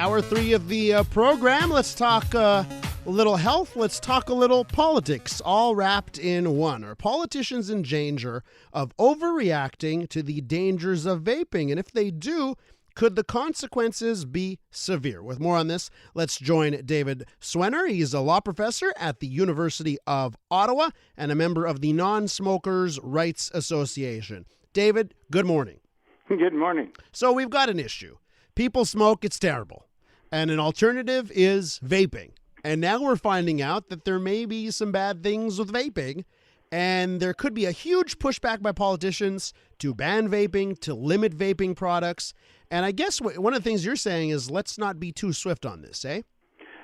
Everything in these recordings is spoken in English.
Hour 3 of the program. Let's talk a little health. Let's talk a little politics, all wrapped in one. Are politicians in danger of overreacting to the dangers of vaping? And if they do, could the consequences be severe? With more on this, let's join David Sweanor. He's a law professor at the University of Ottawa and a member of the Non-Smokers' Rights Association. David, good morning. Good morning. So we've got an issue. People smoke, it's terrible. And an alternative is vaping. And now we're finding out that there may be some bad things with vaping. And there could be a huge pushback by politicians to ban vaping, to limit vaping products. And I guess one of the things you're saying is let's not be too swift on this, eh?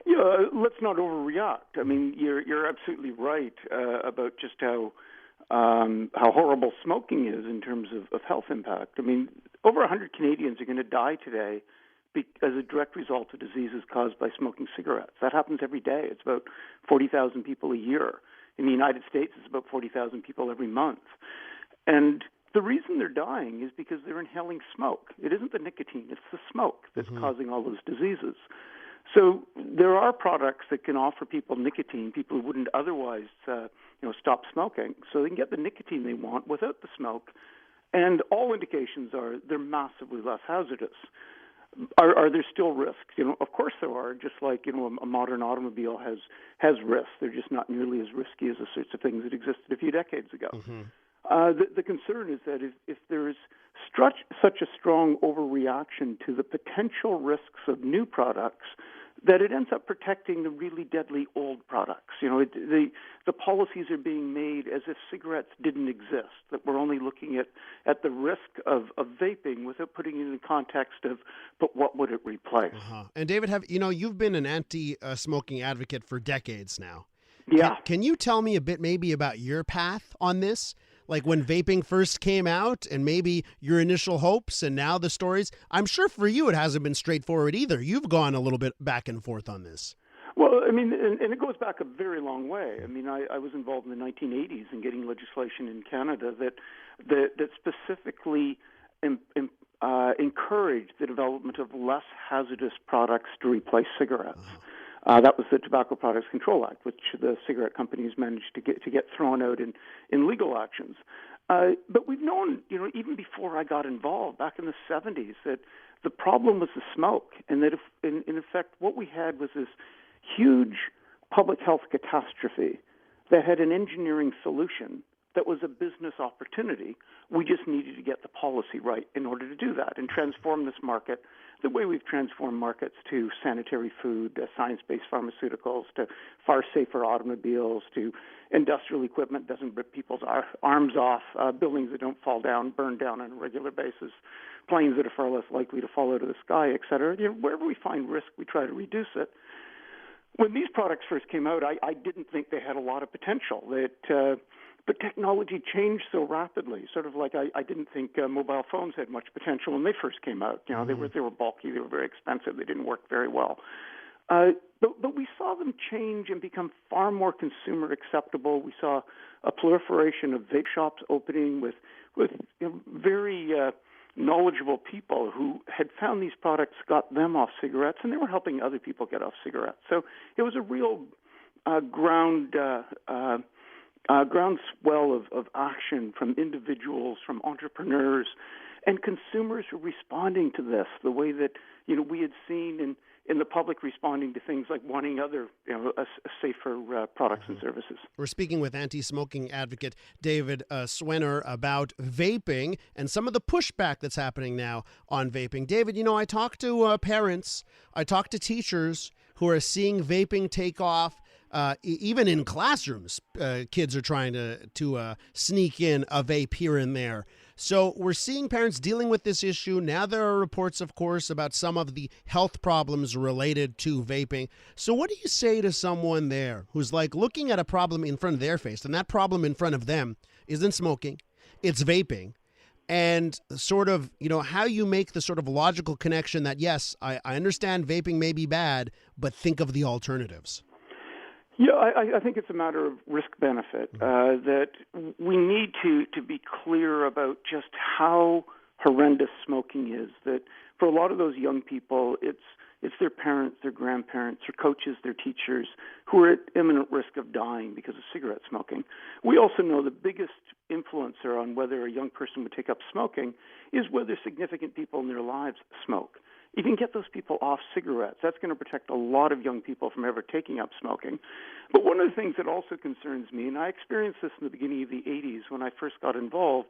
Yeah, let's not overreact. I mean, you're absolutely right about just how horrible smoking is in terms of health impact. I mean, over 100 Canadians are going to die today as a direct result of diseases caused by smoking cigarettes. That happens every day. It's about 40,000 people a year. In the United States, it's about 40,000 people every month. And the reason they're dying is because they're inhaling smoke. It isn't the nicotine, it's the smoke that's causing all those diseases. So there are products that can offer people nicotine, people who wouldn't otherwise stop smoking, so they can get the nicotine they want without the smoke. And all indications are they're massively less hazardous. Are there still risks? Of course there are. Just like a modern automobile has risks. They're just not nearly as risky as the sorts of things that existed a few decades ago. The concern is that if there is such a strong overreaction to the potential risks of new products, that it ends up protecting the really deadly old products. The policies are being made as if cigarettes didn't exist, that we're only looking at the risk of vaping without putting it in the context of, but what would it replace? And David, you've been an anti-smoking advocate for decades now. Yeah. Can you tell me a bit maybe about your path on this? Like when vaping first came out and maybe your initial hopes and now the stories. I'm sure for you it hasn't been straightforward either. You've gone a little bit back and forth on this. Well, I mean, and it goes back a very long way. I mean, I was involved in the 1980s in getting legislation in Canada that specifically encouraged the development of less hazardous products to replace cigarettes. That was the Tobacco Products Control Act, which the cigarette companies managed to get thrown out in legal actions. But we've known, even before I got involved, back in the 70s, that the problem was the smoke, and that in effect what we had was this huge public health catastrophe that had an engineering solution that was a business opportunity. We just needed to get the policy right in order to do that and transform this market the way we've transformed markets to sanitary food, science-based pharmaceuticals, to far safer automobiles, to industrial equipment that doesn't rip people's arms off, buildings that don't fall down, burn down on a regular basis, planes that are far less likely to fall out of the sky, et cetera. Wherever we find risk, we try to reduce it. When these products first came out, I didn't think they had a lot of potential. But technology changed so rapidly, sort of like I didn't think mobile phones had much potential when they first came out. They were bulky, they were very expensive, they didn't work very well. But we saw them change and become far more consumer acceptable. We saw a proliferation of vape shops opening with very knowledgeable people who had found these products, got them off cigarettes, and they were helping other people get off cigarettes. So it was a real groundswell of action from individuals, from entrepreneurs, and consumers were responding to this the way that we had seen in the public responding to things like wanting other safer products and services. We're speaking with anti-smoking advocate David Sweanor about vaping and some of the pushback that's happening now on vaping. David, I talk to parents, I talk to teachers who are seeing vaping take off. Even in classrooms, kids are trying to sneak in a vape here and there. So we're seeing parents dealing with this issue. Now there are reports, of course, about some of the health problems related to vaping. So what do you say to someone there who's like looking at a problem in front of their face, and that problem in front of them isn't smoking, it's vaping, and sort of, how you make the sort of logical connection that, yes, I understand vaping may be bad, but think of the alternatives? Yeah, I think it's a matter of risk-benefit, that we need to be clear about just how horrendous smoking is, that for a lot of those young people, it's It's their parents, their grandparents, their coaches, their teachers who are at imminent risk of dying because of cigarette smoking. We also know the biggest influencer on whether a young person would take up smoking is whether significant people in their lives smoke. You can get those people off cigarettes. That's going to protect a lot of young people from ever taking up smoking. But one of the things that also concerns me, and I experienced this in the beginning of the 80s when I first got involved,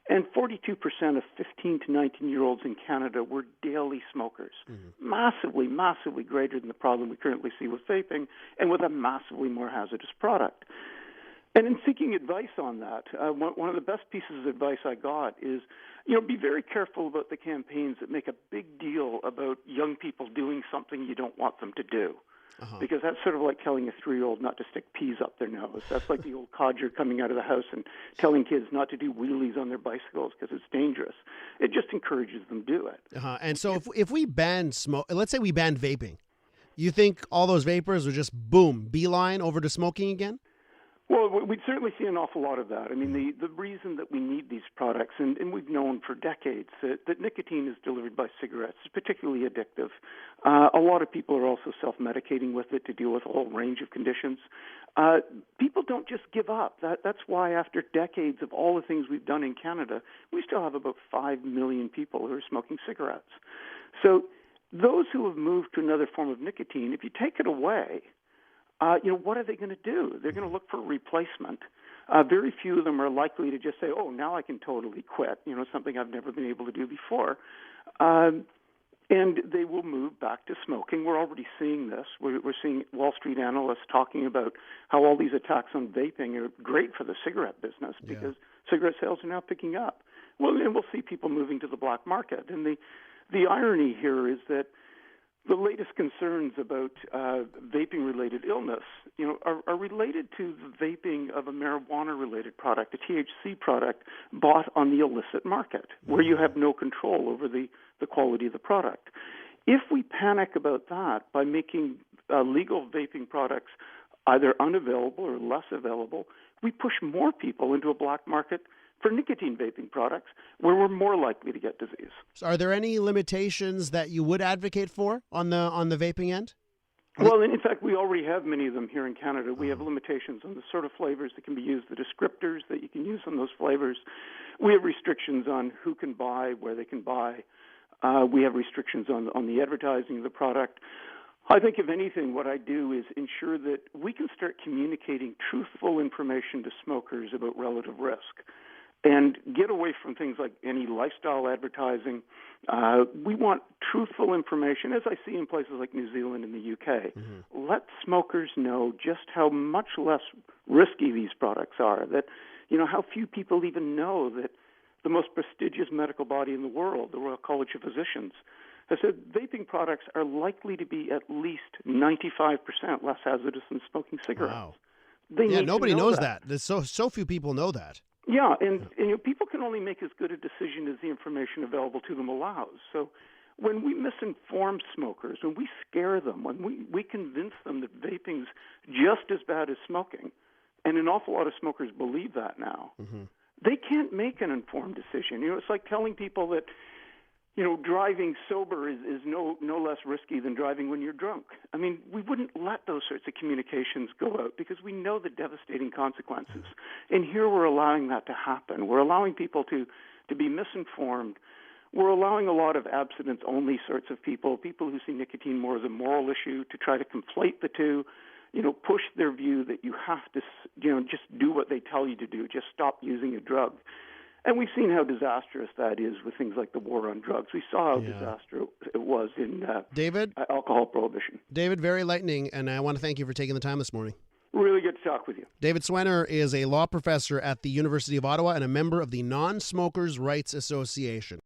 and 42% of 15 to 19-year-olds in Canada were daily smokers. Massively, massively greater than the problem we currently see with vaping and with a massively more hazardous product. And in seeking advice on that, one of the best pieces of advice I got is, be very careful about the campaigns that make a big deal about young people doing something you don't want them to do. Because that's sort of like telling a 3-year-old not to stick peas up their nose. That's like the old codger coming out of the house and telling kids not to do wheelies on their bicycles because it's dangerous. It just encourages them to do it. And so if we ban let's say we banned vaping, you think all those vapors would just, boom, beeline over to smoking again? Well, we'd certainly see an awful lot of that. I mean, the reason that we need these products, and we've known for decades that nicotine is delivered by cigarettes, is particularly addictive. A lot of people are also self-medicating with it to deal with a whole range of conditions. People don't just give up. That's why after decades of all the things we've done in Canada, we still have about 5 million people who are smoking cigarettes. So those who have moved to another form of nicotine, if you take it away, what are they going to do? They're going to look for a replacement. Very few of them are likely to just say, oh, now I can totally quit, something I've never been able to do before. And they will move back to smoking. We're already seeing this. We're seeing Wall Street analysts talking about how all these attacks on vaping are great for the cigarette business because cigarette sales are now picking up. Well, and we'll see people moving to the black market. And the irony here is that the latest concerns about vaping-related illness, are related to the vaping of a marijuana-related product, a THC product bought on the illicit market, where you have no control over the quality of the product. If we panic about that by making legal vaping products either unavailable or less available, we push more people into a black market for nicotine vaping products, where we're more likely to get disease. So are there any limitations that you would advocate for on the vaping end? Well, in fact, we already have many of them here in Canada. We have limitations on the sort of flavors that can be used, the descriptors that you can use on those flavors. We have restrictions on who can buy, where they can buy. We have restrictions on the advertising of the product. I think, if anything, what I do is ensure that we can start communicating truthful information to smokers about relative risk, and get away from things like any lifestyle advertising. We want truthful information, as I see in places like New Zealand and the UK. Let smokers know just how much less risky these products are, that, how few people even know that the most prestigious medical body in the world, the Royal College of Physicians, has said vaping products are likely to be at least 95% less hazardous than smoking cigarettes. Wow. Nobody knows that. There's so few people know that. Yeah, and people can only make as good a decision as the information available to them allows. So when we misinform smokers, when we scare them, when we convince them that vaping's just as bad as smoking, and an awful lot of smokers believe that now, they can't make an informed decision. It's like telling people that driving sober is no less risky than driving when you're drunk. I mean, we wouldn't let those sorts of communications go out because we know the devastating consequences. And here we're allowing that to happen. We're allowing people to be misinformed. We're allowing a lot of abstinence-only sorts of people who see nicotine more as a moral issue, to try to conflate the two, push their view that you have to, just do what they tell you to do, just stop using a drug. And we've seen how disastrous that is with things like the war on drugs. We saw how disastrous it was in David, alcohol prohibition. David, very enlightening, and I want to thank you for taking the time this morning. Really good to talk with you. David Sweanor is a law professor at the University of Ottawa and a member of the Non-Smokers' Rights Association.